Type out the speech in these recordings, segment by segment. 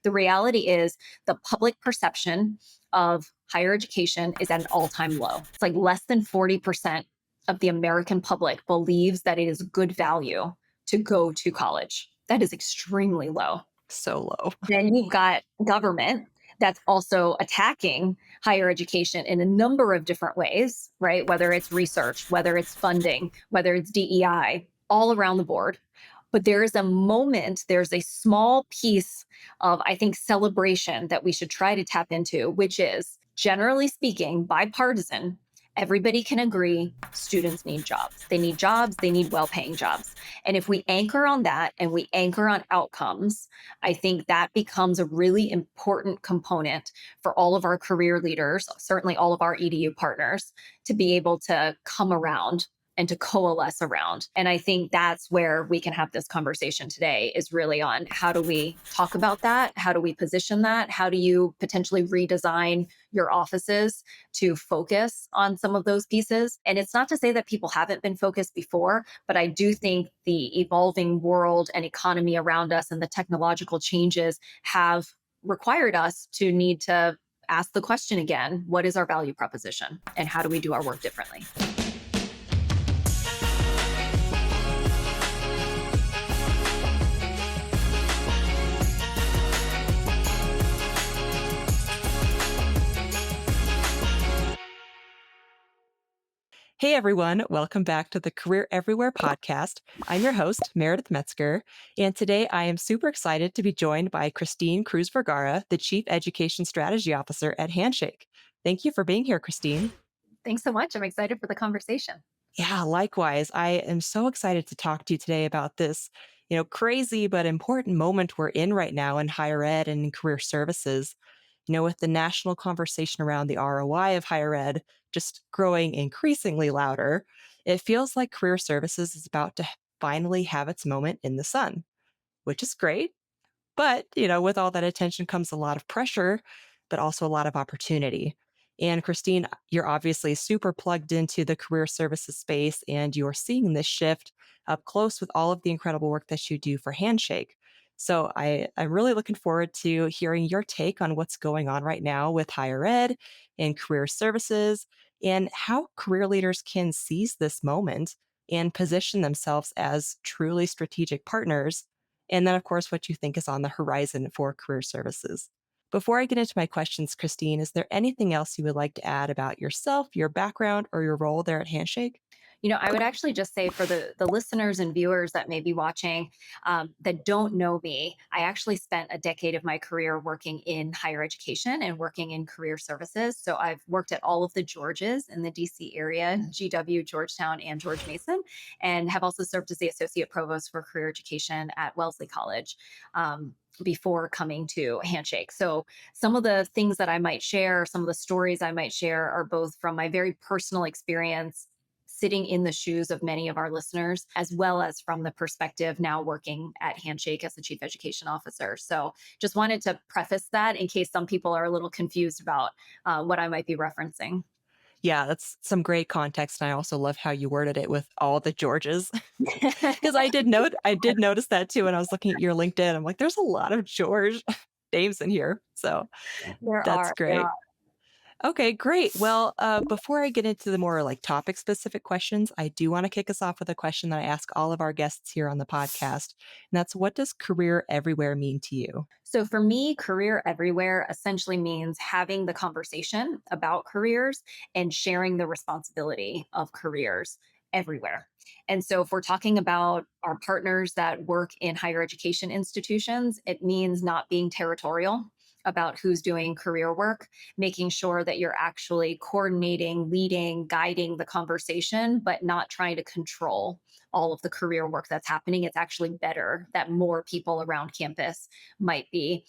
The reality is the public perception of higher education is at an all-time low. It's like less than 40% of the American public believes that it is good value to go to college. That is extremely low. So low. Then you've got government that's also attacking higher education in a number of different ways, right? Whether it's research, whether it's funding, whether it's DEI, all around the board. But there is a moment, there's a small piece of, I think, celebration that we should try to tap into, which is, generally speaking, bipartisan. Everybody can agree students need jobs. They need jobs, they need well paying jobs. And if we anchor on that and we anchor on outcomes, I think that becomes a really important component for all of our career leaders, certainly all of our EDU partners, to be able to come around and to coalesce around. And I think that's where we can have this conversation today, is really on how do we talk about that? How do we position that? How do you potentially redesign your offices to focus on some of those pieces? And it's not to say that people haven't been focused before, but I do think the evolving world and economy around us and the technological changes have required us to need to ask the question again, what is our value proposition and how do we do our work differently? Hey everyone, welcome back to the Career Everywhere podcast. I'm your host, Meredith Metsker, and today I am super excited to be joined by Christine Cruzvergara, the Chief Education Strategy Officer at Handshake. Thank you for being here, Christine. Thanks so much. I'm excited for the conversation. Yeah, likewise. I am so excited to talk to you today about this, crazy but important moment we're in right now in higher ed and in career services. With the national conversation around the ROI of higher ed just growing increasingly louder, it feels like career services is about to finally have its moment in the sun, which is great. But, with all that attention comes a lot of pressure, but also a lot of opportunity. And Christine, you're obviously super plugged into the career services space, and you're seeing this shift up close with all of the incredible work that you do for Handshake. So I'm really looking forward to hearing your take on what's going on right now with higher ed and career services and how career leaders can seize this moment and position themselves as truly strategic partners. And then, of course, what you think is on the horizon for career services. Before I get into my questions, Christine, is there anything else you would like to add about yourself, your background, or your role there at Handshake? I would actually just say for the listeners and viewers that may be watching that don't know me, I actually spent a decade of my career working in higher education and working in career services. So I've worked at all of the Georges in the DC area, GW, Georgetown, and George Mason, and have also served as the associate provost for career education at Wellesley College. Before coming to Handshake. So some of the things that I might share, some of the stories I might share are both from my very personal experience sitting in the shoes of many of our listeners, as well as from the perspective now working at Handshake as the Chief Education Officer. So just wanted to preface that in case some people are a little confused about what I might be referencing. Yeah, that's some great context. And I also love how you worded it with all the Georges. Because I did notice that too. And I was looking at your LinkedIn. I'm like, there's a lot of George names in here. So There that's are, there great. are. Okay, great. Well, before I get into the more like topic specific questions, I do want to kick us off with a question that I ask all of our guests here on the podcast. And that's, what does career everywhere mean to you? So for me, career everywhere essentially means having the conversation about careers and sharing the responsibility of careers everywhere. And so if we're talking about our partners that work in higher education institutions, it means not being territorial about who's doing career work, making sure that you're actually coordinating, leading, guiding the conversation, but not trying to control all of the career work that's happening. It's actually better that more people around campus might be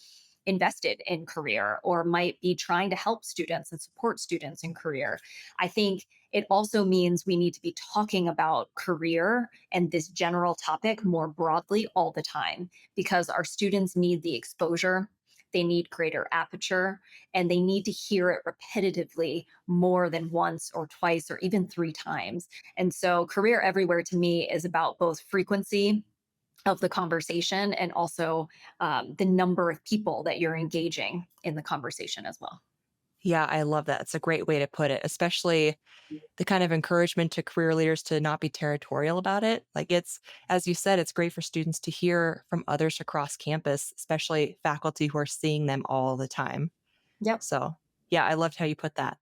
invested in career or might be trying to help students and support students in career. I think it also means we need to be talking about career and this general topic more broadly all the time, because our students need the exposure. They need greater aperture, and they need to hear it repetitively more than once or twice or even three times. And so, career everywhere to me is about both frequency of the conversation, and also the number of people that you're engaging in the conversation as well. Yeah, I love that. It's a great way to put it, especially the kind of encouragement to career leaders to not be territorial about it. Like it's, as you said, it's great for students to hear from others across campus, especially faculty who are seeing them all the time. Yep. So, yeah, I loved how you put that.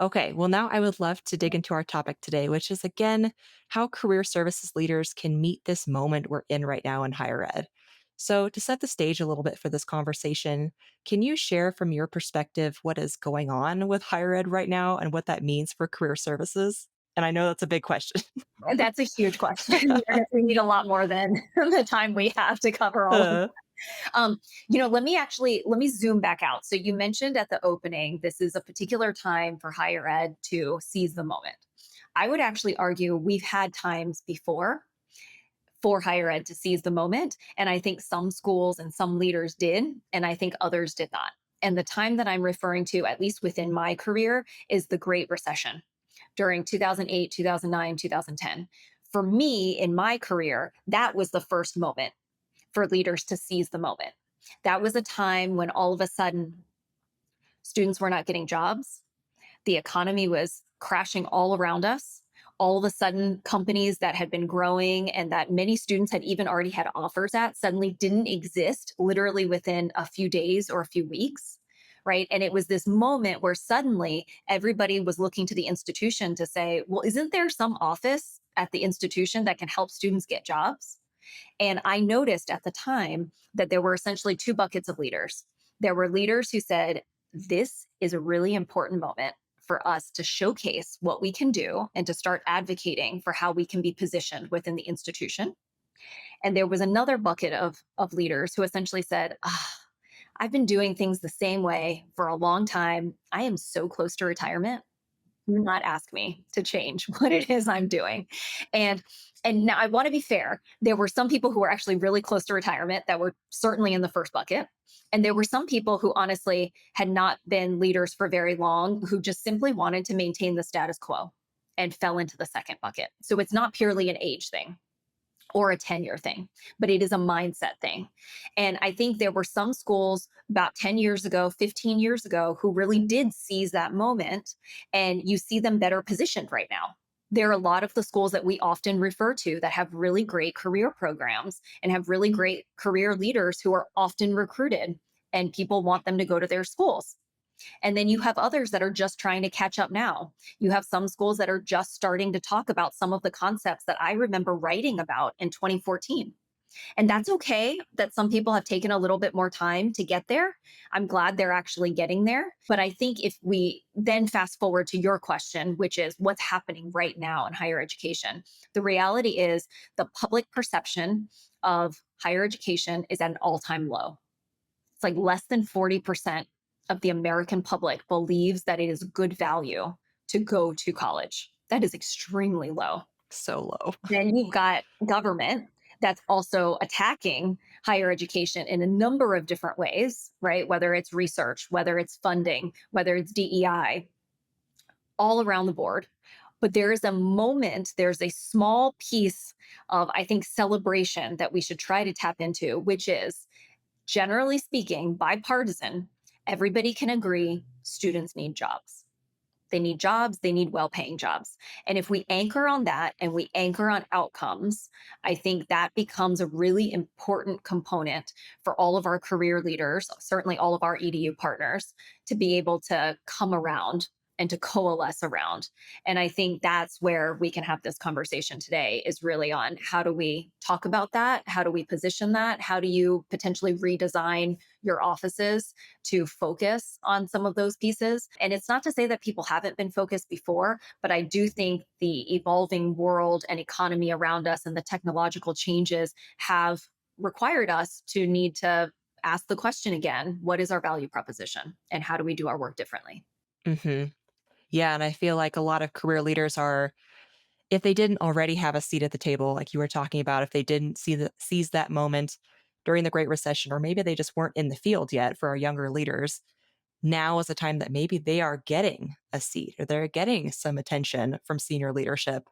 Okay, well, now I would love to dig into our topic today, which is again, how career services leaders can meet this moment we're in right now in higher ed. So, to set the stage a little bit for this conversation, can you share from your perspective what is going on with higher ed right now and what that means for career services? And I know that's a big question. And that's a huge question. We need a lot more than the time we have to cover all of. uh, Let me zoom back out. So you mentioned at the opening, this is a particular time for higher ed to seize the moment. I would actually argue we've had times before for higher ed to seize the moment. And I think some schools and some leaders did, and I think others did not. And the time that I'm referring to, at least within my career, is the Great Recession during 2008, 2009, 2010. For me, in my career, that was the first moment for leaders to seize the moment. That was a time when all of a sudden students were not getting jobs. The economy was crashing all around us. All of a sudden, companies that had been growing and that many students had even already had offers at suddenly didn't exist literally within a few days or a few weeks. Right. And it was this moment where suddenly everybody was looking to the institution to say, well, isn't there some office at the institution that can help students get jobs? And I noticed at the time that there were essentially two buckets of leaders. There were leaders who said, this is a really important moment for us to showcase what we can do and to start advocating for how we can be positioned within the institution. And there was another bucket of leaders who essentially said, I've been doing things the same way for a long time. I am so close to retirement. Do not ask me to change what it is I'm doing. And and now I want to be fair. There were some people who were actually really close to retirement that were certainly in the first bucket. And there were some people who honestly had not been leaders for very long who just simply wanted to maintain the status quo and fell into the second bucket. So it's not purely an age thing or a tenure thing, but it is a mindset thing. And I think there were some schools about 10 years ago, 15 years ago, who really did seize that moment. And you see them better positioned right now. There are a lot of the schools that we often refer to that have really great career programs and have really great career leaders who are often recruited, and people want them to go to their schools. And then you have others that are just trying to catch up now. You have some schools that are just starting to talk about some of the concepts that I remember writing about in 2014. And that's okay that some people have taken a little bit more time to get there. I'm glad they're actually getting there. But I think if we then fast forward to your question, which is what's happening right now in higher education, the reality is the public perception of higher education is at an all time low. It's like less than 40% of the American public believes that it is good value to go to college. That is extremely low. so low. Then you've got government that's also attacking higher education in a number of different ways, right? Whether it's research, whether it's funding, whether it's DEI, all around the board. But there is a moment, there's a small piece of, I think, celebration that we should try to tap into, which is generally speaking, bipartisan, everybody can agree students need jobs. They need jobs, they need well paying jobs. And if we anchor on that and we anchor on outcomes, I think that becomes a really important component for all of our career leaders, certainly all of our EDU partners, to be able to come around and to coalesce around. And I think that's where we can have this conversation today is really on how do we talk about that? How do we position that? How do you potentially redesign your offices to focus on some of those pieces? And it's not to say that people haven't been focused before, but I do think the evolving world and economy around us and the technological changes have required us to need to ask the question again, what is our value proposition and how do we do our work differently? Hmm. Yeah. And I feel like a lot of career leaders are, if they didn't already have a seat at the table, like you were talking about, if they didn't seize that moment during the Great Recession, or maybe they just weren't in the field yet for our younger leaders, now is a time that maybe they are getting a seat or they're getting some attention from senior leadership.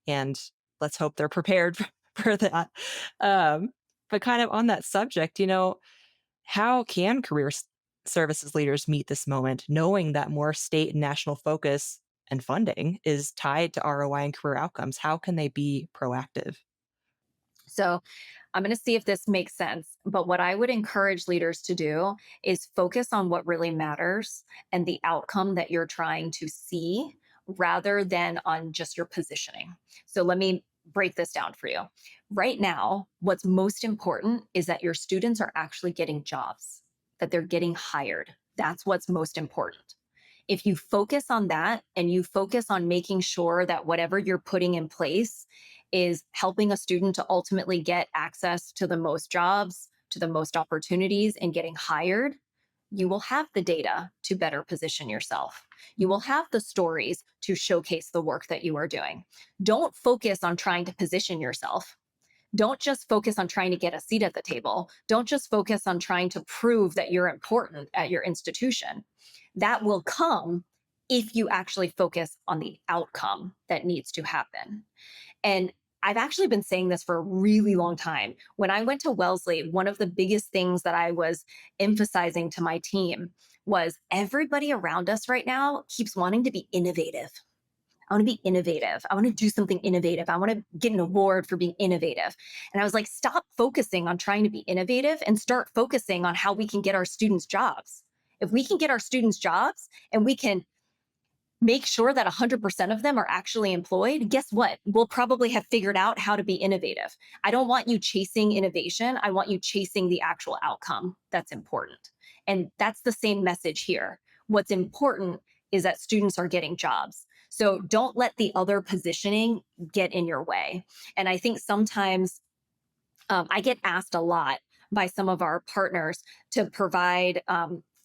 And let's hope they're prepared for that. Um, but kind of on that subject, how can services leaders meet this moment, knowing that more state and national focus and funding is tied to ROI and career outcomes? How can they be proactive? So I'm going to see if this makes sense. But what I would encourage leaders to do is focus on what really matters and the outcome that you're trying to see rather than on just your positioning. So let me break this down for you. Right now, what's most important is that your students are actually getting jobs, that they're getting hired. That's what's most important. If you focus on that and you focus on making sure that whatever you're putting in place is helping a student to ultimately get access to the most jobs, to the most opportunities, and getting hired, you will have the data to better position yourself. You will have the stories to showcase the work that you are doing. Don't focus on trying to position yourself. Don't just focus on trying to get a seat at the table. Don't just focus on trying to prove that you're important at your institution. That will come if you actually focus on the outcome that needs to happen. And I've actually been saying this for a really long time. When I went to Wellesley, one of the biggest things that I was emphasizing to my team was everybody around us right now keeps wanting to be innovative. I want to be innovative. I want to do something innovative. I want to get an award for being innovative. And I was like, stop focusing on trying to be innovative and start focusing on how we can get our students jobs. If we can get our students jobs and we can make sure that 100% of them are actually employed, guess what? We'll probably have figured out how to be innovative. I don't want you chasing innovation. I want you chasing the actual outcome that's important. And that's the same message here. What's important is that students are getting jobs. So don't let the other positioning get in your way. And I think sometimes I get asked a lot by some of our partners to provide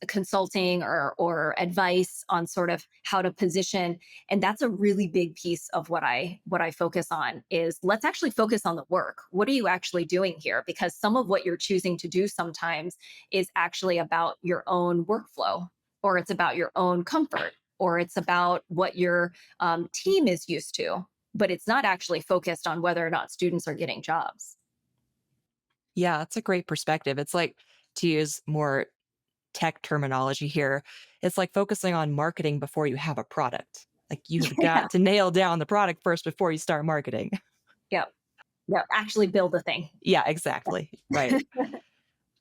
consulting or advice on sort of how to position, and that's a really big piece of what I focus on. Is let's actually focus on the work. What are you actually doing here? Because some of what you're choosing to do sometimes is actually about your own workflow, or it's about your own comfort, or it's about what your team is used to, but it's not actually focused on whether or not students are getting jobs. Yeah, that's a great perspective. It's like, to use more tech terminology here, it's like focusing on marketing before you have a product. Like you've Yeah. got to nail down the product first before you start marketing. Yep. Yep. Actually build the thing. Yeah, exactly. Right.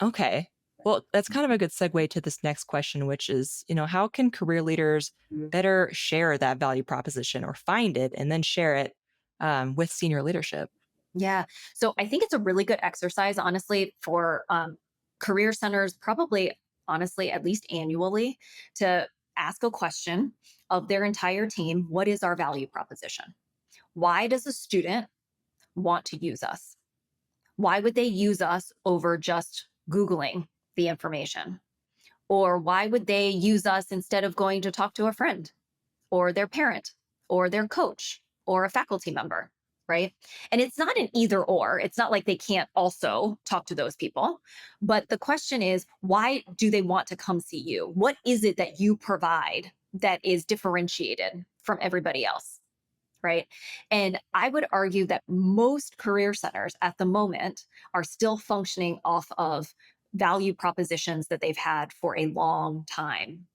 Okay. Well, that's kind of a good segue to this next question, which is, how can career leaders better share that value proposition or find it and then share it with senior leadership? Yeah. So I think it's a really good exercise, honestly, for career centers, probably, honestly, at least annually, to ask a question of their entire team. What is our value proposition? Why does a student want to use us? Why would they use us over just Googling the information? Or why would they use us instead of going to talk to a friend or their parent or their coach or a faculty member? Right. And it's not an either or. It's not like they can't also talk to those people. But the question is, why do they want to come see you? What is it that you provide that is differentiated from everybody else? Right. And I would argue that most career centers at the moment are still functioning off of value propositions that they've had for a long time.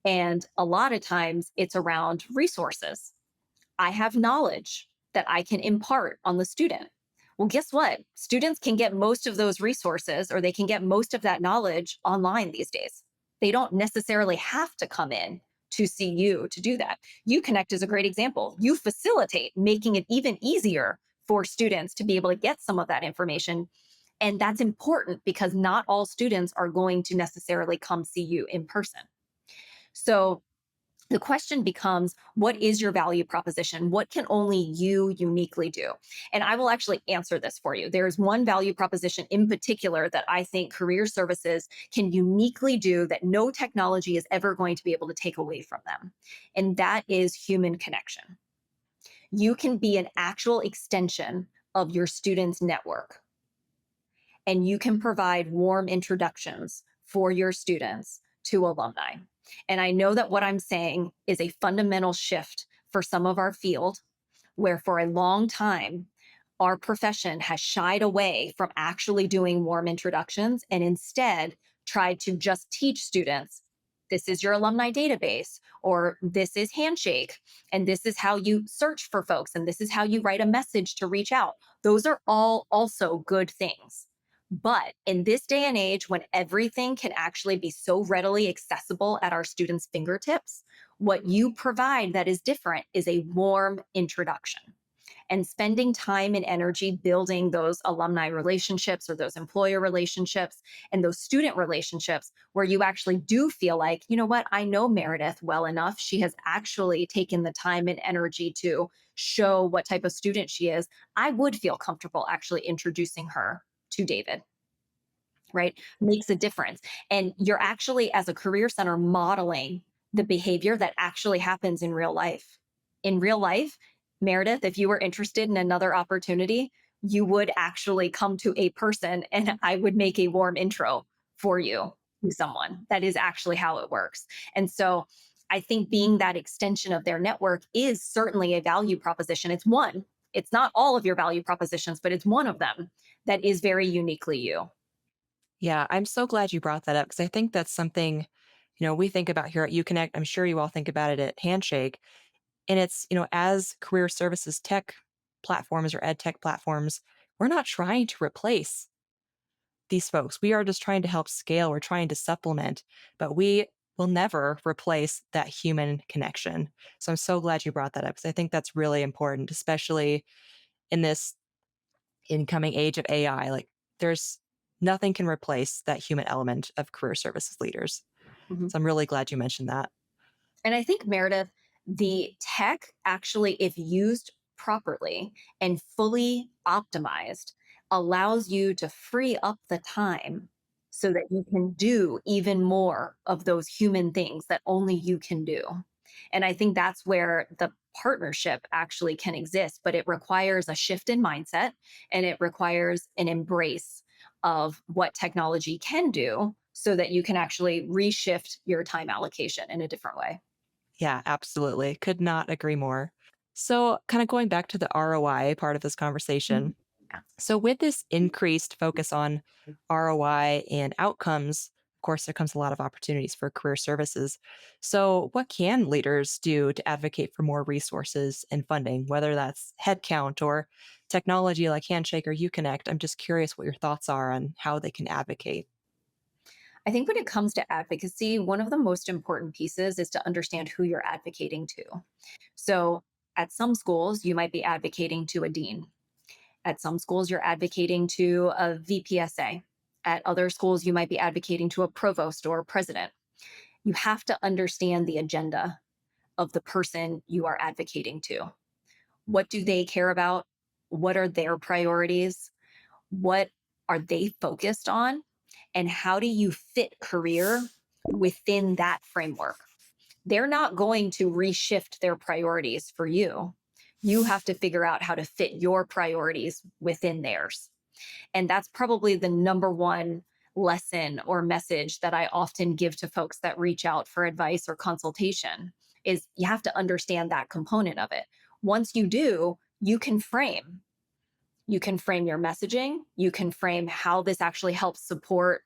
And a lot of times it's around resources. I have knowledge that I can impart on the student. Well, guess what? Students can get most of those resources or they can get most of that knowledge online these days. They don't necessarily have to come in to see you to do that. You Connect is a great example. You facilitate making it even easier for students to be able to get some of that information. And that's important because not all students are going to necessarily come see you in person. So the question becomes, what is your value proposition? What can only you uniquely do? And I will actually answer this for you. There's one value proposition in particular that I think career services can uniquely do that no technology is ever going to be able to take away from them. And that is human connection. You can be an actual extension of your students' network, and you can provide warm introductions for your students to alumni. And I know that what I'm saying is a fundamental shift for some of our field, where for a long time, our profession has shied away from actually doing warm introductions and instead tried to just teach students this is your alumni database, or this is Handshake, and this is how you search for folks, and this is how you write a message to reach out. Those are all also good things. But in this day and age, when everything can actually be so readily accessible at our students' fingertips, what you provide that is different is a warm introduction, and spending time and energy building those alumni relationships or those employer relationships and those student relationships where you actually do feel like, you know what, I know Meredith well enough. She has actually taken the time and energy to show what type of student she is. I would feel comfortable actually introducing her to David, right? Makes a difference. And you're actually, as a career center, modeling the behavior that actually happens in real life. In real life, Meredith, if you were interested in another opportunity, you would actually come to a person and I would make a warm intro for you to someone. That is actually how it works. And so I think being that extension of their network is certainly a value proposition. It's one, it's not all of your value propositions, but it's one of them that is very uniquely you. Yeah, I'm so glad you brought that up because I think that's something, we think about here at UConnect. I'm sure you all think about it at Handshake. And it's, as career services tech platforms or ed tech platforms, we're not trying to replace these folks. We are just trying to help scale. We're trying to supplement, but we will never replace that human connection. So I'm so glad you brought that up because I think that's really important, especially in this incoming age of AI. Like there's nothing can replace that human element of career services leaders. Mhm. So I'm really glad you mentioned that. And I think, Meredith, the tech actually, if used properly and fully optimized, allows you to free up the time so that you can do even more of those human things that only you can do. And I think that's where the partnership actually can exist, but it requires a shift in mindset and it requires an embrace of what technology can do so that you can actually reshift your time allocation in a different way. Yeah, absolutely. Could not agree more. So, kind of going back to the ROI part of this Mhm. conversation. So, with this increased focus on ROI and outcomes, of course, there comes a lot of opportunities for career services. So, what can leaders do to advocate for more resources and funding, whether that's headcount or technology like Handshake or UConnect? I'm just curious what your thoughts are on how they can advocate. I think when it comes to advocacy, one of the most important pieces is to understand who you're advocating to. So, at some schools, you might be advocating to a dean. At some schools, you're advocating to a VPSA. At other schools, you might be advocating to a provost or a president. You have to understand the agenda of the person you are advocating to. What do they care about? What are their priorities? What are they focused on? And how do you fit career within that framework? They're not going to reshift their priorities for you. You have to figure out how to fit your priorities within theirs. And that's probably the number one lesson or message that I often give to folks that reach out for advice or consultation is you have to understand that component of it. Once you do, you can frame your messaging, you can frame how this actually helps support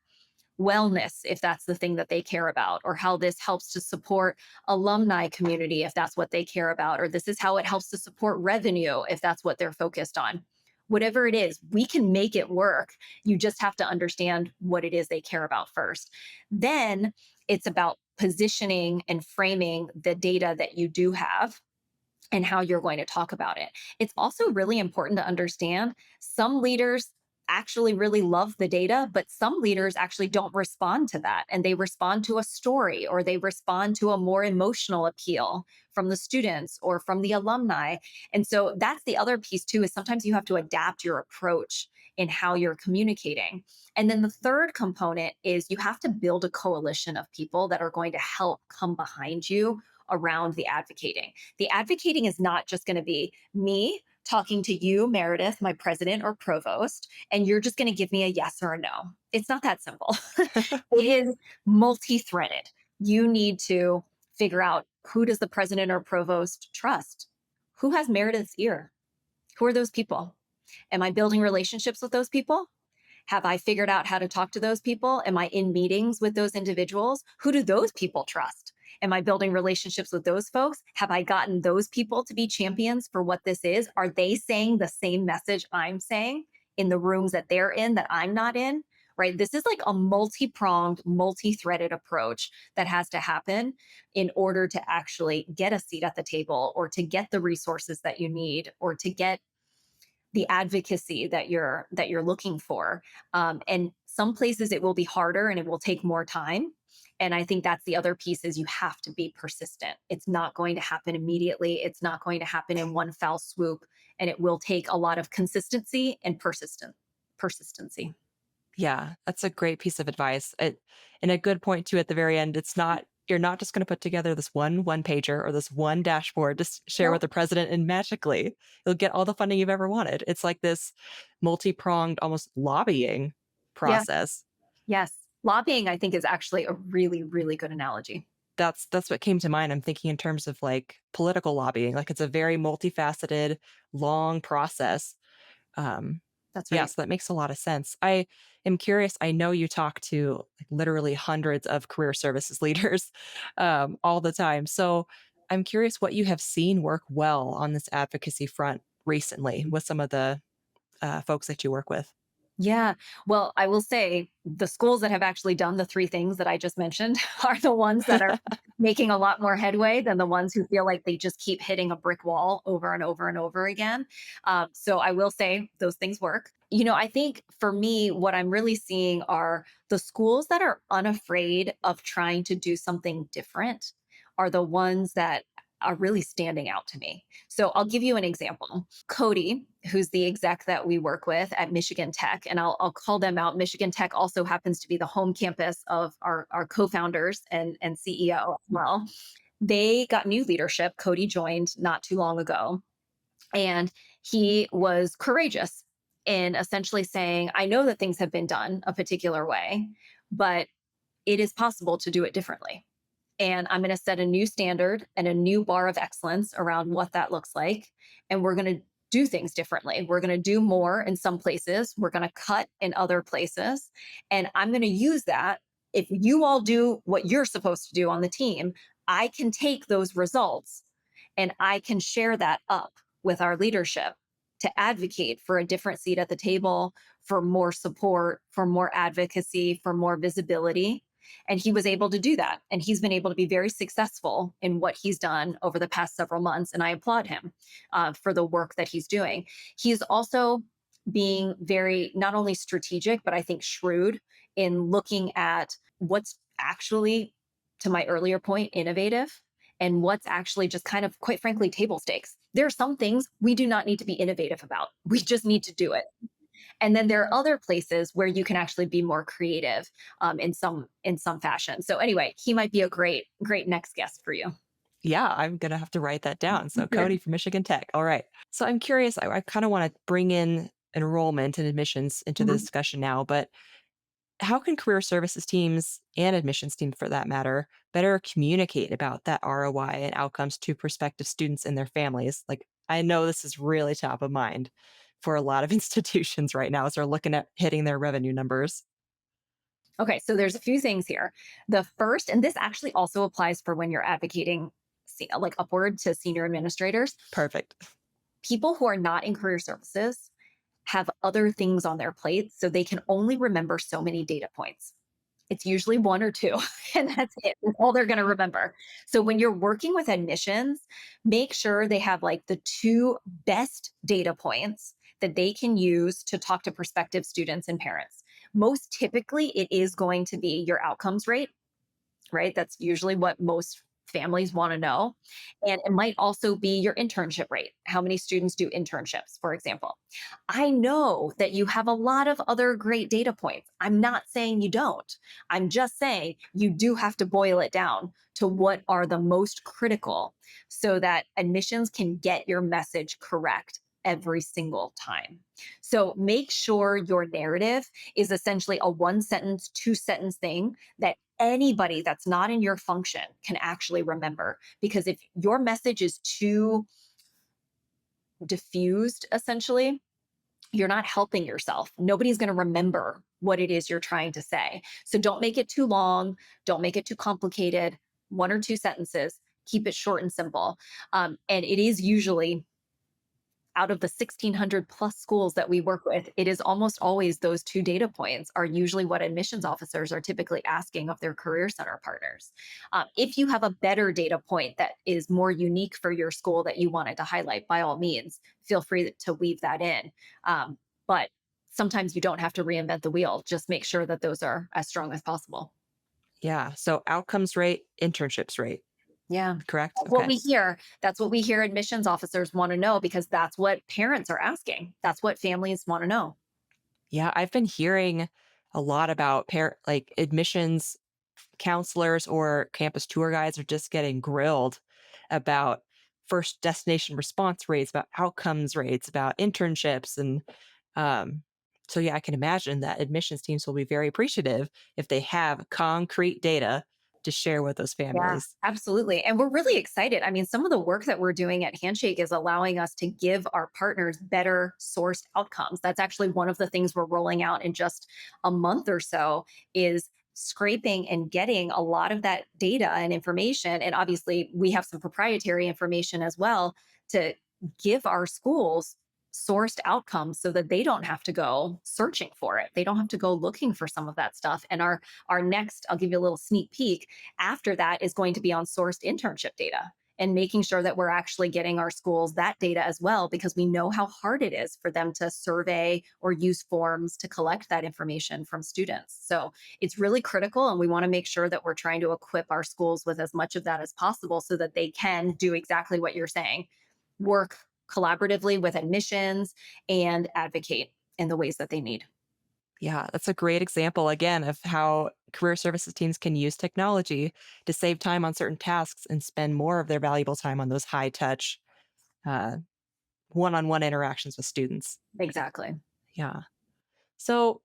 wellness if that's the thing that they care about, or how this helps to support alumni community if that's what they care about, or this is how it helps to support revenue if that's what they're focused on. Whatever it is, we can make it work. You just have to understand what it is they care about first. Then it's about positioning and framing the data that you do have and how you're going to talk about it. It's also really important to understand some leaders actually really love the data, but some leaders actually don't respond to that. And they respond to a story or they respond to a more emotional appeal from the students or from the alumni. And so that's the other piece too, is sometimes you have to adapt your approach in how you're communicating. And then the third component is you have to build a coalition of people that are going to help come behind you around the advocating. The advocating is not just going to be me talking to you, Meredith, my president or provost, and you're just going to give me a yes or a no. It's not that simple. It is multi-threaded. You need to figure out who does the president or provost trust? Who has Meredith's ear? Who are those people? Am I building relationships with those people? Have I figured out how to talk to those people? Am I in meetings with those individuals? Who do those people trust? Am I building relationships with those folks? Have I gotten those people to be champions for what this is? Are they saying the same message I'm saying in the rooms that they're in that I'm not in? Right? This is like a multi pronged, multi threaded approach that has to happen in order to actually get a seat at the table or to get the resources that you need or to get the advocacy that you're looking for. And some places it will be harder and it will take more time. And I think that's the other piece is you have to be persistent. It's not going to happen immediately. It's not going to happen in one foul swoop. And it will take a lot of consistency and persistency. Yeah, that's a great piece of advice. And a good point too at the very end. It's not you're not just going to put together this one pager or this one dashboard to share with Nope. the president and magically you'll get all the funding you've ever wanted. It's like this multi-pronged almost lobbying Yeah. process. Yes. Lobbying, I think, is actually a really, really good analogy. That's what came to mind. I'm thinking in terms of like political lobbying. Like it's a very multifaceted, long process. Um, That's yeah, right. so that makes a lot of sense. I am curious. I know you talk to like literally hundreds of career services leaders all the time. So I'm curious what you have seen work well on this advocacy front recently with some of the folks that you work with. Yeah. Well, I will say the schools that have actually done the three things that I just mentioned are the ones that are making a lot more headway than the ones who feel like they just keep hitting a brick wall over and over and over again. So I will say those things work. I think for me, what I'm really seeing are the schools that are unafraid of trying to do something different are the ones that are really standing out to me. So I'll give you an example. Cody, who's the exec that we work with at Michigan Tech, and I'll call them out. Michigan Tech also happens to be the home campus of our co-founders and CEO as well. They got new leadership. Cody joined not too long ago, and he was courageous in essentially saying, I know that things have been done a particular way, but it is possible to do it differently. And I'm going to set a new standard and a new bar of excellence around what that looks like. And we're going to do things differently. We're going to do more in some places, we're going to cut in other places. And I'm going to use that. If you all do what you're supposed to do on the team, I can take those results and I can share that up with our leadership to advocate for a different seat at the table, for more support, for more advocacy, for more visibility. And he was able to do that. And he's been able to be very successful in what he's done over the past several months. And I applaud him for the work that he's doing. He's also being very, not only strategic, but I think shrewd in looking at what's actually, to my earlier point, innovative and what's actually just kind of, quite frankly, table stakes. There are some things we do not need to be innovative about. We just need to do it. And then there are other places where you can actually be more creative in some fashion. So anyway, he might be a great next guest for you. Yeah, I'm gonna have to write that down. So Good. Cody from Michigan Tech. All right. So I'm curious. I kind of want to bring in enrollment and admissions into the Mhm. discussion now, but how can career services teams and admissions teams, for that matter, better communicate about that ROI and outcomes to prospective students and their families? Like, I know this is really top of mind for a lot of institutions right now as they're looking at hitting their revenue numbers. Okay, so there's a few things here. The first, and this actually also applies for when you're advocating like upward to senior administrators, Perfect. people who are not in career services have other things on their plate, so they can only remember so many data points. It's usually one or two, and that's it. That's all they're going to remember. So when you're working with admissions, make sure they have like the two best data points that they can use to talk to prospective students and parents. Most typically, it is going to be your outcomes rate, right? That's usually what most families want to know. And it might also be your internship rate. How many students do internships, for example? I know that you have a lot of other great data points. I'm not saying you don't. I'm just saying you do have to boil it down to what are the most critical so that admissions can get your message correct every single time. So make sure your narrative is essentially a one sentence, two sentence thing that anybody that's not in your function can actually remember. Because if your message is too diffused, essentially, you're not helping yourself. Nobody's going to remember what it is you're trying to say. So don't make it too long. Don't make it too complicated. One or two sentences. Keep it short and simple. And it is usually out of the 1,600 plus schools that we work with, it is almost always those two data points are usually what admissions officers are typically asking of their career center partners. If you have a better data point that is more unique for your school that you wanted to highlight, by all means, feel free to weave that in. But sometimes you don't have to reinvent the wheel. Just make sure that those are as strong as possible. Yeah. So outcomes rate, internships rate, Yeah. correct? That's what Okay. we hear. That's what we hear admissions officers want to know because that's what parents are asking. That's what families want to know. Yeah, I've been hearing a lot about like admissions counselors or campus tour guides are just getting grilled about first destination response rates, about outcomes rates, about internships. And um, so, yeah, I can imagine that admissions teams will be very appreciative if they have concrete data to share with those Yeah, families. absolutely. And we're really excited. I mean, some of the work that we're doing at Handshake is allowing us to give our partners better sourced outcomes. That's actually one of the things we're rolling out in just a month or so is scraping and getting a lot of that data and information. And obviously, we have some proprietary information as well to give our schools sourced outcomes so that they don't have to go searching for it. They don't have to go looking for some of that stuff. And our next, I'll give you a little sneak peek after that is going to be on sourced internship data and making sure that we're actually getting our schools that data as well, because we know how hard it is for them to survey or use forms to collect that information from students. So it's really critical. And we want to make sure that we're trying to equip our schools with as much of that as possible so that they can do exactly what you're saying, work collaboratively with admissions and advocate in the ways that they need. Yeah, that's a great example again of how career services teams can use technology to save time on certain tasks and spend more of their valuable time on those high touch uh, one-on-one interactions with students. Exactly. Yeah. So,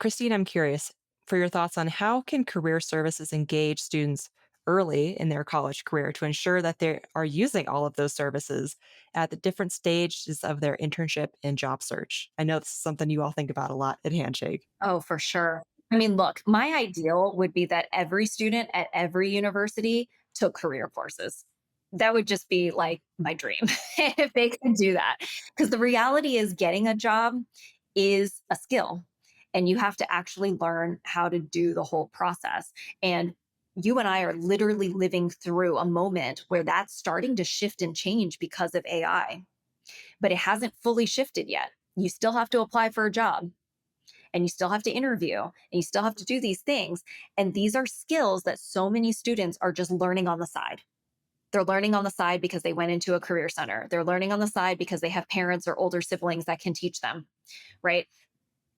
Christine, I'm curious for your thoughts on how can career services engage students early in their college career to ensure that they are using all of those services at the different stages of their internship and job search. I know this is something you all think about a lot at Handshake. Oh, for sure. I mean, look, my ideal would be that every student at every university took career courses. That would just be like my dream if they could do that. Because the reality is, getting a job is a skill, and you have to actually learn how to do the whole process. And you and I are literally living through a moment where that's starting to shift and change because of AI, but it hasn't fully shifted yet. You still have to apply for a job and you still have to interview and you still have to do these things. And these are skills that so many students are just learning on the side. They're learning on the side because they went into a career center. They're learning on the side because they have parents or older siblings that can teach them, right?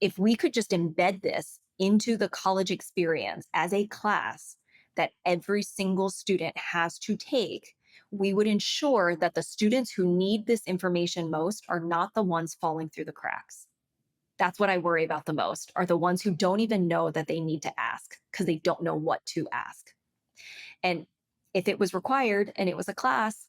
If we could just embed this into the college experience as a class that every single student has to take, we would ensure that the students who need this information most are not the ones falling through the cracks. That's what I worry about the most, are the ones who don't even know that they need to ask because they don't know what to ask. And if it was required and it was a class,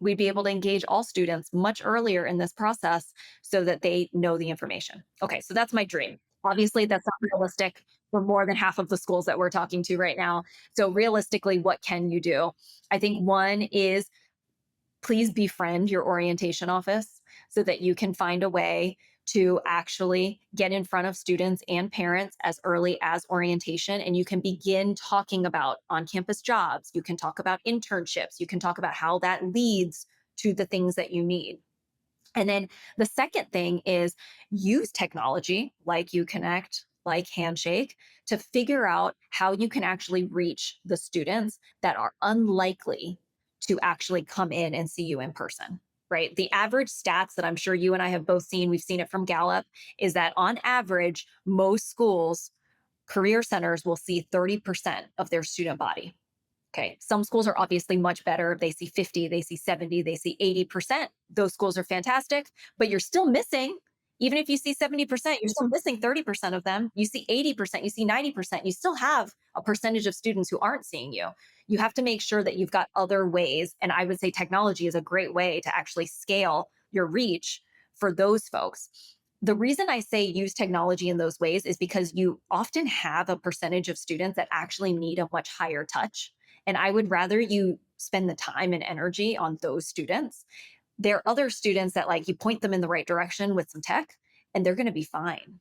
we'd be able to engage all students much earlier in this process so that they know the information. Okay, so that's my dream. Obviously, that's not realistic for more than half of the schools that we're talking to right now. So, realistically, what can you do? I think one is, please befriend your orientation office so that you can find a way to actually get in front of students and parents as early as orientation. And you can begin talking about on campus jobs. You can talk about internships. You can talk about how that leads to the things that you need. And then the second thing is, use technology like UConnect, like Handshake, to figure out how you can actually reach the students that are unlikely to actually come in and see you in person, right? The average stats that I'm sure you and I have both seen, we've seen it from Gallup, is that on average, most schools, career centers will see 30% of their student body. Okay. Some schools are obviously much better. They see 50, they see 70, they see 80%. Those schools are fantastic, but you're still missing. Even if you see 70%, you're still missing 30% of them. You see 80%, you see 90%. You still have a percentage of students who aren't seeing you. You have to make sure that you've got other ways. And I would say technology is a great way to actually scale your reach for those folks. The reason I say use technology in those ways is because you often have a percentage of students that actually need a much higher touch. And I would rather you spend the time and energy on those students. There are other students that like you point them in the right direction with some tech and they're going to be fine.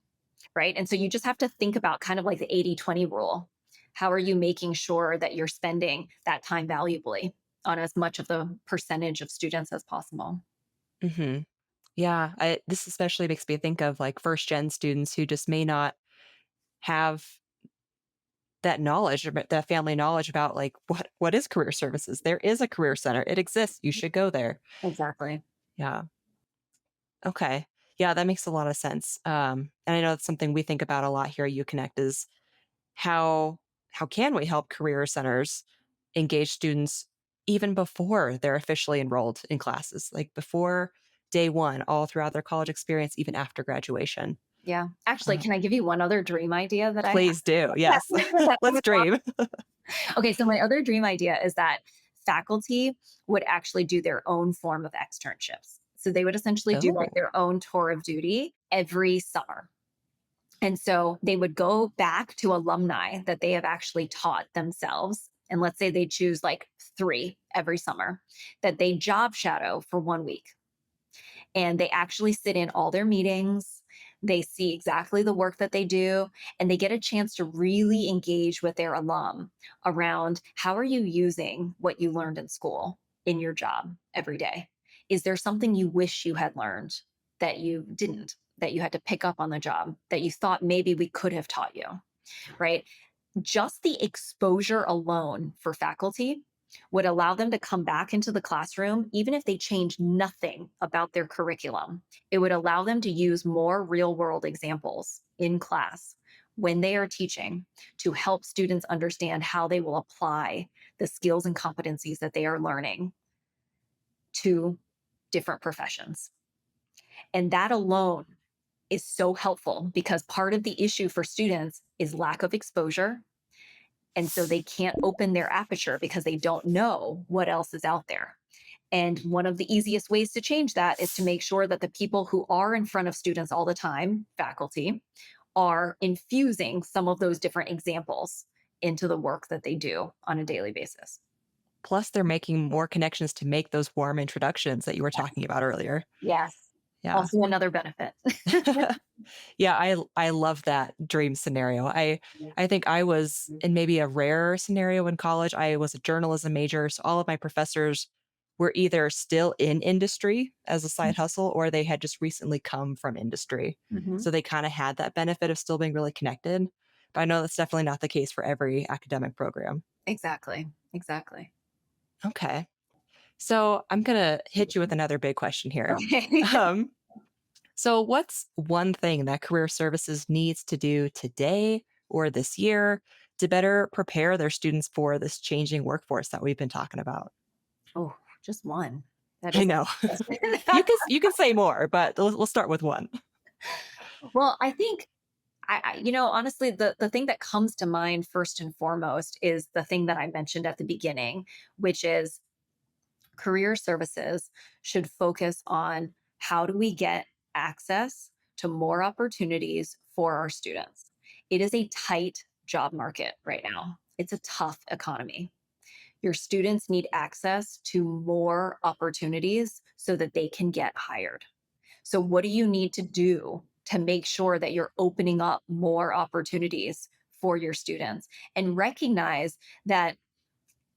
Right. And so you just have to think about kind of like the 80-20 rule. How are you making sure that you're spending that time valuably on as much of the percentage of students as possible? Hmm. Yeah, this especially makes me think of like first gen students who just may not have that knowledge or that family knowledge about like what is career services. There is a career center. It exists. You should go there. Exactly. Yeah. Okay. Yeah, that makes a lot of sense. And I know it's something we think about a lot here at UConnect is how how can we help career centers engage students even before they're officially enrolled in classes, like before day one, all throughout their college experience, even after graduation. Yeah. Actually, Uh, can I give you one other dream idea that I have? Please do. Yes. That I Let's would love. dream. Okay, so my other dream idea is that faculty would actually do their own form of externships. So they would essentially do like Oh, their own tour of duty every summer. And so they would go back to alumni that they have actually taught themselves. And let's say they choose like three every summer that they job shadow for 1 week. And they actually sit in all their meetings. They see exactly the work that they do, and they get a chance to really engage with their alum around how are you using what you learned in school in your job every day? Is there something you wish you had learned that you didn't, that you had to pick up on the job, that you thought maybe we could have taught you? Right? Just the exposure alone for faculty would allow them to come back into the classroom, even if they change nothing about their curriculum. It would allow them to use more real world examples in class when they are teaching to help students understand how they will apply the skills and competencies that they are learning to different professions. And that alone is so helpful because part of the issue for students is lack of exposure, and so they can't open their aperture because they don't know what else is out there. And one of the easiest ways to change that is to make sure that the people who are in front of students all the time, faculty, are infusing some of those different examples into the work that they do on a daily basis. plus they're making more connections to make those warm introductions that you were Yes. talking about earlier. Yes. Yeah. Also another benefit. Yeah, I love that dream scenario. I think I was in maybe a rare scenario in college. I was a journalism major, so all of my professors were either still in industry as a side hustle or they had just recently come from industry. Mhm. So they kind of had that benefit of still being really connected. But I know that's definitely not the case for every academic program. Exactly. Exactly. Okay. So I'm going to hit you with another big question here. Okay. Um, So, what's one thing that career services needs to do today or this year to better prepare their students for this changing workforce that we've been talking about? Oh, just one. That I is know. a question. You can say more, but we'll start with one. Well, I think honestly, the thing that comes to mind first and foremost is the thing that I mentioned at the beginning, which is career services should focus on how do we get access to more opportunities for our students. It is a tight job market right now. It's a tough economy. Your students need access to more opportunities so that they can get hired. So, what do you need to do to make sure that you're opening up more opportunities for your students and recognize that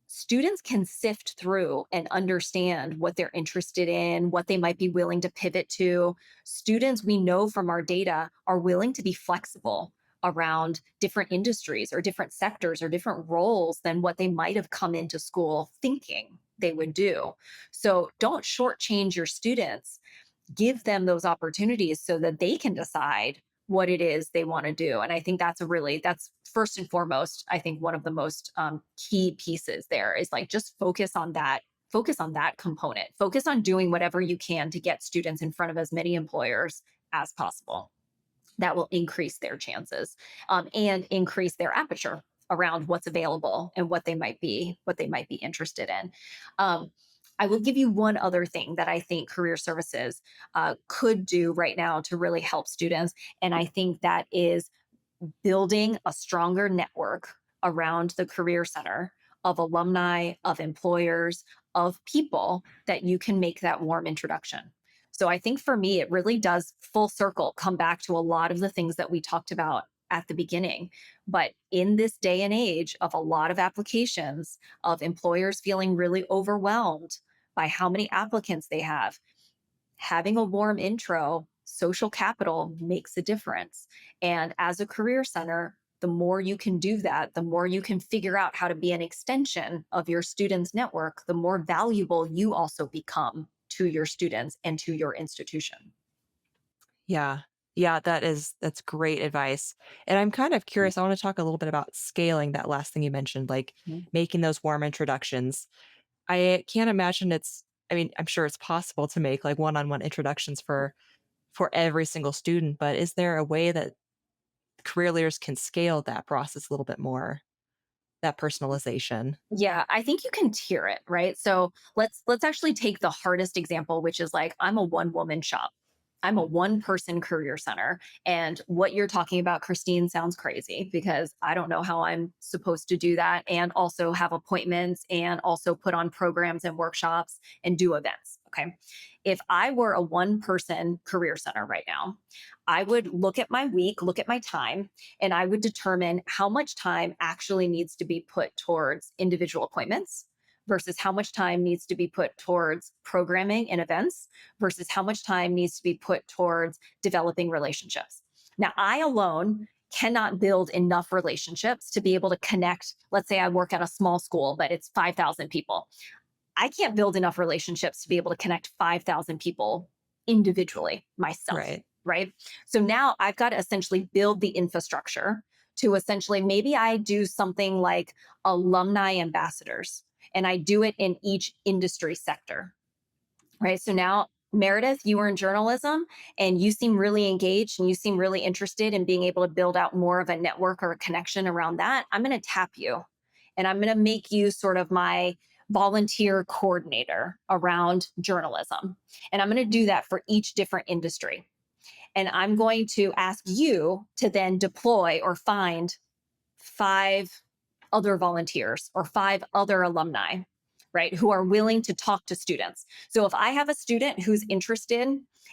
students can sift through and understand what they're interested in, what they might be willing to pivot to. Students, we know from our data, are willing to be flexible around different industries or different sectors or different roles than what they might have come into school thinking they would do. So don't shortchange your students, give them those opportunities so that they can decide what it is they want to do. And I think that's first and foremost, I think one of the most key pieces there is like just focus on that component, focus on doing whatever you can to get students in front of as many employers as possible. That will increase their chances, and increase their aperture around what's available and what they might be interested in. um, I will give you one other thing that I think career services could do right now to really help students. And I think that is building a stronger network around the Career Center of alumni, of employers, of people that you can make that warm introduction. So I think for me, it really does full circle come back to a lot of the things that we talked about at the beginning. But in this day and age of a lot of applications, of employers feeling really overwhelmed by how many applicants they have, having a warm intro, social capital makes a difference. And as a career center, the more you can do that, the more you can figure out how to be an extension of your students' network, the more valuable you also become to your students and to your institution. Yeah. Yeah, that's great advice. And I'm kind of curious, I want to talk a little bit about scaling that last thing you mentioned, like Mhm. making those warm introductions. I can't imagine I mean, I'm sure it's possible to make like one-on-one introductions for every single student, but is there a way that career leaders can scale that process a little bit more, that personalization? Yeah, I think you can tier it, right? So let's actually take the hardest example, which is like I'm a one woman shop. I'm a one person career center. And what you're talking about, Christine, sounds crazy because I don't know how I'm supposed to do that and also have appointments and also put on programs and workshops and do events. Okay. If I were a one person career center right now, I would look at my week, look at my time, and I would determine how much time actually needs to be put towards individual appointments versus how much time needs to be put towards programming and events versus how much time needs to be put towards developing relationships. Now, I alone cannot build enough relationships to be able to connect. Let's say I work at a small school, but it's 5,000 people. I can't build enough relationships to be able to connect 5,000 people individually myself, Right. right? So now I've got to essentially build the infrastructure to essentially maybe I do something like alumni ambassadors and I do it in each industry sector, right? So now, Meredith, you were in journalism and you seem really engaged and you seem really interested in being able to build out more of a network or a connection around that. I'm going to tap you and I'm going to make you sort of my volunteer coordinator around journalism. And I'm going to do that for each different industry. And I'm going to ask you to then deploy or find 5 other volunteers or 5 other alumni, right, who are willing to talk to students. So if I have a student who's interested,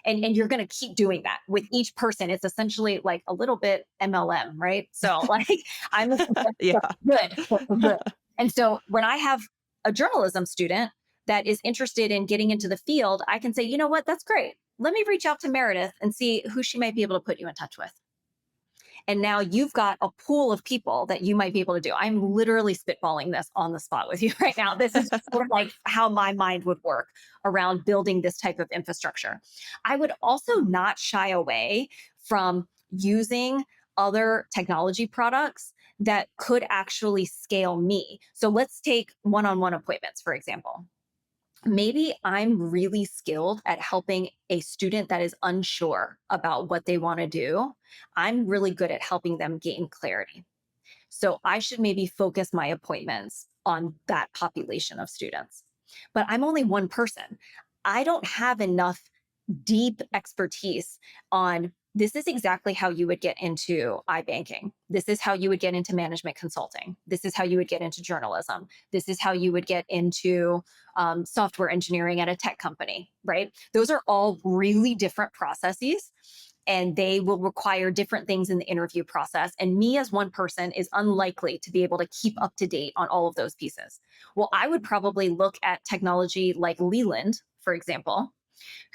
and you're going to keep doing that with each person, it's essentially like a little bit MLM, right? So like I'm Yeah. good, good. And so when I have a journalism student that is interested in getting into the field, I can say, you know what, that's great. Let me reach out to Meredith and see who she might be able to put you in touch with. And now you've got a pool of people that you might be able to do. I'm literally spitballing this on the spot with you right now. This is sort of like how my mind would work around building this type of infrastructure. I would also not shy away from using other technology products that could actually scale me. So let's take one on one appointments, for example. Maybe I'm really skilled at helping a student that is unsure about what they want to do. I'm really good at helping them gain clarity. So I should maybe focus my appointments on that population of students. But I'm only one person. I don't have enough deep expertise on this is exactly how you would get into iBanking. This is how you would get into management consulting. This is how you would get into journalism. This is how you would get into software engineering at a tech company, right? Those are all really different processes and they will require different things in the interview process. And me as one person is unlikely to be able to keep up to date on all of those pieces. Well, I would probably look at technology like Leland, for example,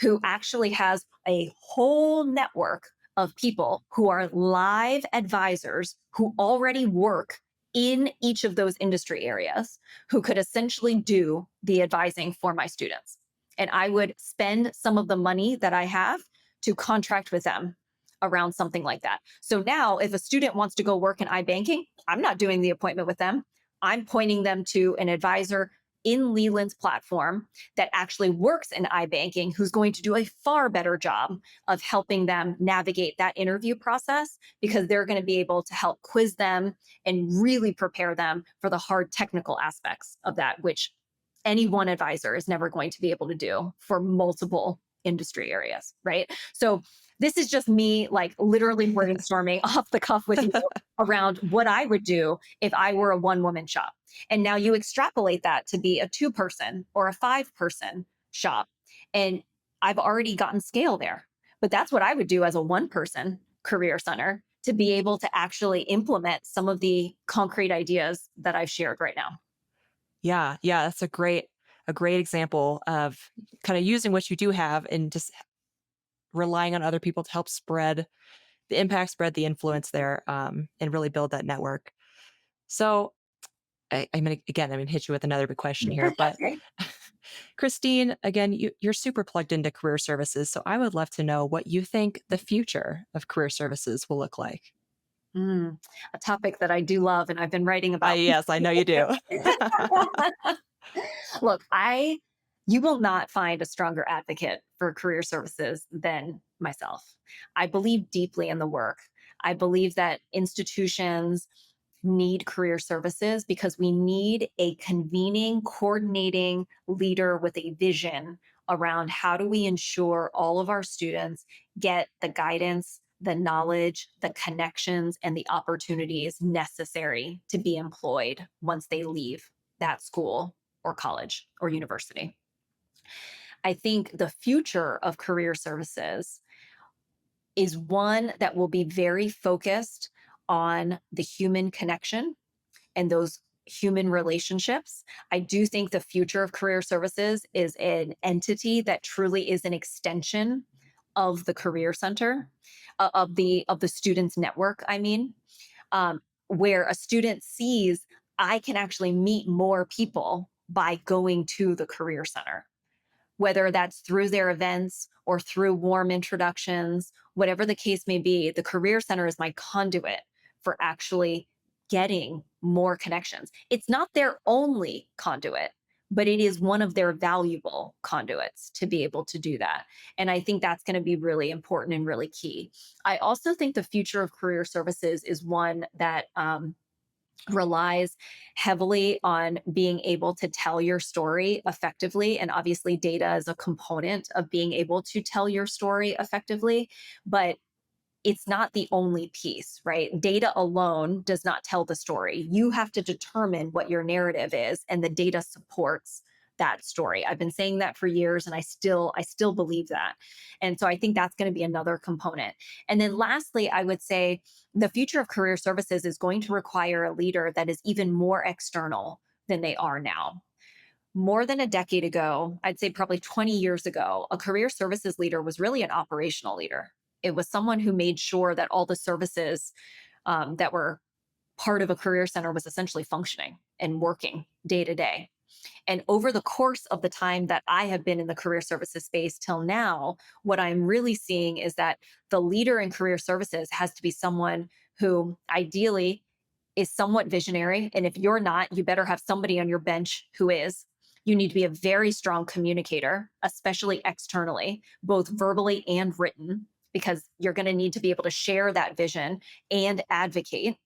who actually has a whole network of people who are live advisors who already work in each of those industry areas who could essentially do the advising for my students. And I would spend some of the money that I have to contract with them around something like that. So now, if a student wants to go work in iBanking, I'm not doing the appointment with them. I'm pointing them to an advisor in Leland's platform that actually works in iBanking who's going to do a far better job of helping them navigate that interview process because they're going to be able to help quiz them and really prepare them for the hard technical aspects of that, which any one advisor is never going to be able to do for multiple industry areas, right? So this is just me like literally brainstorming off the cuff with you around what I would do if I were a one woman shop. And now you extrapolate that to be a two-person or a five-person shop. And I've already gotten scale there. But that's what I would do as a one person career center to be able to actually implement some of the concrete ideas that I've shared right now. Yeah, yeah, that's a great example of kind of using what you do have and just relying on other people to help spread the impact, spread the influence there, and really build that network. So I'm gonna hit you with another big question here, but Okay. Christine, again, you're super plugged into career services, so I would love to know what you think the future of career services will look like. Mm, a topic that I do love and I've been writing about. Yes, I know you do. Look, you will not find a stronger advocate for career services than myself. I believe deeply in the work. I believe that institutions need career services because we need a convening, coordinating leader with a vision around how do we ensure all of our students get the guidance, the knowledge, the connections, and the opportunities necessary to be employed once they leave that school or college or university. I think the future of career services is one that will be very focused on the human connection and those human relationships. I do think the future of career services is an entity that truly is an extension of the career center, of the students network, I mean, where a student sees I can actually meet more people by going to the career center, whether that's through their events or through warm introductions, whatever the case may be. The Career Center is my conduit for actually getting more connections. It's not their only conduit, but it is one of their valuable conduits to be able to do that. And I think that's going to be really important and really key. I also think the future of career services is one that relies heavily on being able to tell your story effectively. And obviously, data is a component of being able to tell your story effectively. But it's not the only piece, right? Data alone does not tell the story. You have to determine what your narrative is, and the data supports that story. I've been saying that for years, and I still believe that. And so I think that's going to be another component. And then lastly, I would say the future of career services is going to require a leader that is even more external than they are now. More than a decade ago, I'd say probably 20 years ago, a career services leader was really an operational leader. It was someone who made sure that all the services that were part of a career center was essentially functioning and working day to day. And over the course of the time that I have been in the career services space till now, what I'm really seeing is that the leader in career services has to be someone who ideally is somewhat visionary. And if you're not, you better have somebody on your bench who is. You need to be a very strong communicator, especially externally, both verbally and written, because you're going to need to be able to share that vision and advocate.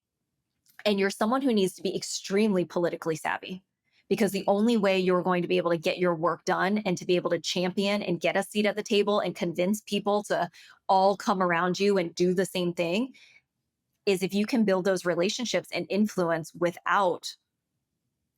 And you're someone who needs to be extremely politically savvy, because the only way you're going to be able to get your work done and to be able to champion and get a seat at the table and convince people to all come around you and do the same thing is if you can build those relationships and influence without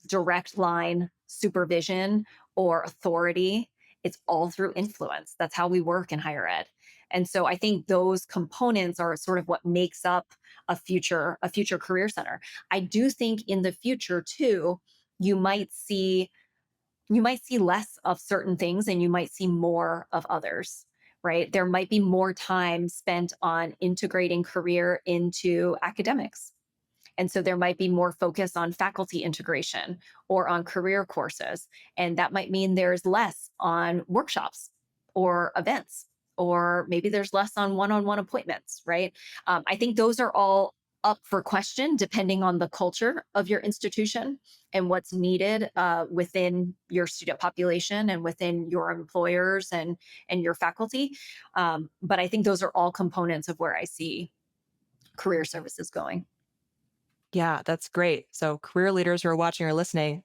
direct line supervision or authority. It's all through influence. That's how we work in higher ed. And so I think those components are sort of what makes up a future career center. I do think in the future too, you might see you might see less of certain things and you might see more of others, right? There might be more time spent on integrating career into academics, and so there might be more focus on faculty integration or on career courses. And that might mean there's less on workshops or events, or maybe there's less on one appointments, right? I think those are all up for question depending on the culture of your institution and what's needed within your student population and within your employers and your faculty. But I think those are all components of where I see career services going. Yeah, that's great. So, career leaders who are watching or listening,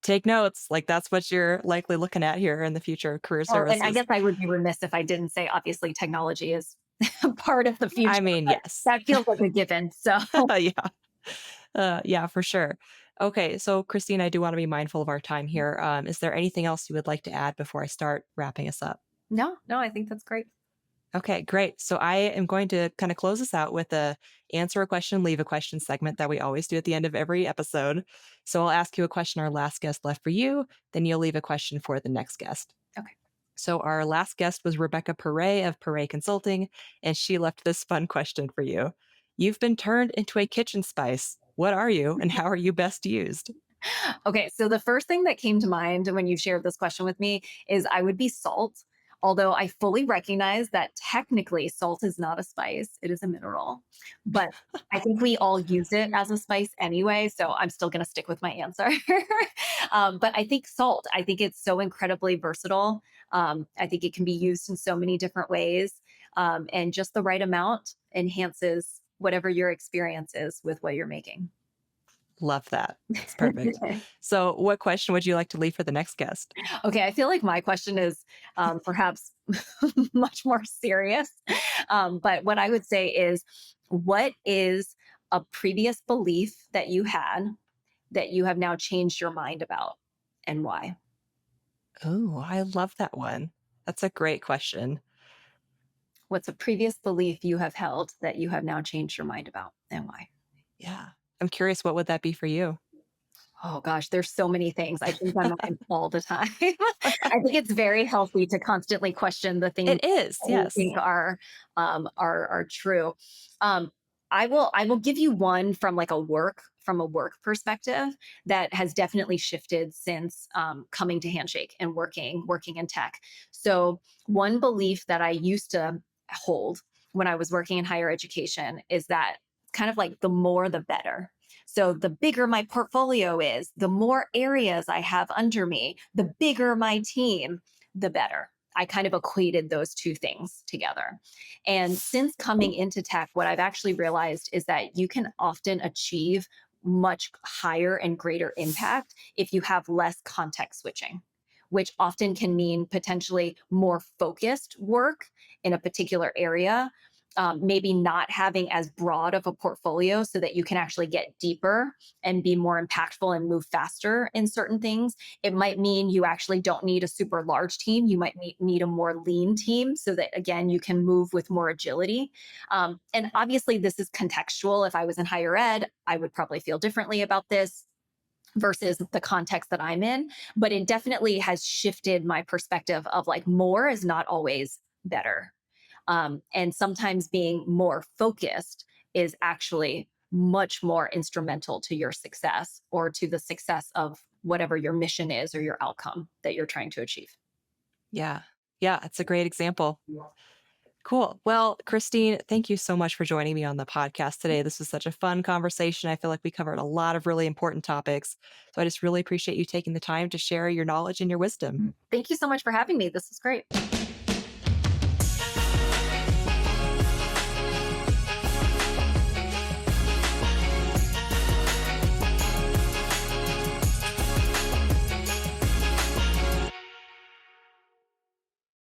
Take notes. Like that's what you're likely looking at here in the future, career Well, and I services. guess I would be remiss if I didn't say, obviously, technology is part of the I future, mean, but yes. that feels like a given. So, Yeah. Yeah, for sure. Okay, so Christine, I do want to be mindful of our time here. Is there anything else you would like to add before I start wrapping us up? no, no, I think that's great. Okay, great. So I am going to kind of close this out with a answer a question, leave a question segment that we always do at the end of every episode. So I'll ask you a question our last guest left for you, then you'll leave a question for the next guest. Okay. So our last guest was Rebecca Perret of Perret Consulting, and she left this fun question for you. You've been turned into a kitchen spice. What are you and how are you best used? Okay, so the first thing that came to mind when you shared this question with me is I would be salt. Although I fully recognize that technically salt is not a spice, it is a mineral. But I think we all use it as a spice anyway. So I'm still going to stick with my answer. But I think salt, I think it's so incredibly versatile. I think it can be used in so many different ways. And just the right amount enhances whatever your experience is with what you're making. Love that. It's perfect. So, what question would you like to leave for the next guest? Okay, I feel like my question is perhaps much more serious. But what I would say is, what is a previous belief that you had that you have now changed your mind about, and why? Oh, I love that one. That's a great question. What's a previous belief you have held that you have now changed your mind about, and why? Yeah. I'm curious, what would that be for you? Oh gosh, there's so many things. I think I'm mind all the time. I think it's very healthy to constantly question the things It is, that we yes. think are true. Um, I will give you one from like a work perspective that has definitely shifted since coming to Handshake and working in tech. So one belief that I used to hold when I was working in higher education is that kind of like the more the better. So the bigger my portfolio is, the more areas I have under me, the bigger my team, the better. I kind of equated those two things together. And since coming into tech, what I've actually realized is that you can often achieve much higher and greater impact if you have less context switching, which often can mean potentially more focused work in a particular area, maybe not having as broad of a portfolio so that you can actually get deeper and be more impactful and move faster in certain things. It might mean you actually don't need a super large team. You might need a more lean team so that, again, you can move with more agility. And obviously, this is contextual. If I was in higher ed, I would probably feel differently about this versus the context that I'm in. But it definitely has shifted my perspective of like more is not always better. And sometimes being more focused is actually much more instrumental to your success or to the success of whatever your mission is or your outcome that you're trying to achieve. Yeah. Yeah, it's a great example. Cool. Well, Christine, thank you so much for joining me on the podcast today. This was such a fun conversation. I feel like we covered a lot of really important topics. So I just really appreciate you taking the time to share your knowledge and your wisdom. Thank you so much for having me. This was great.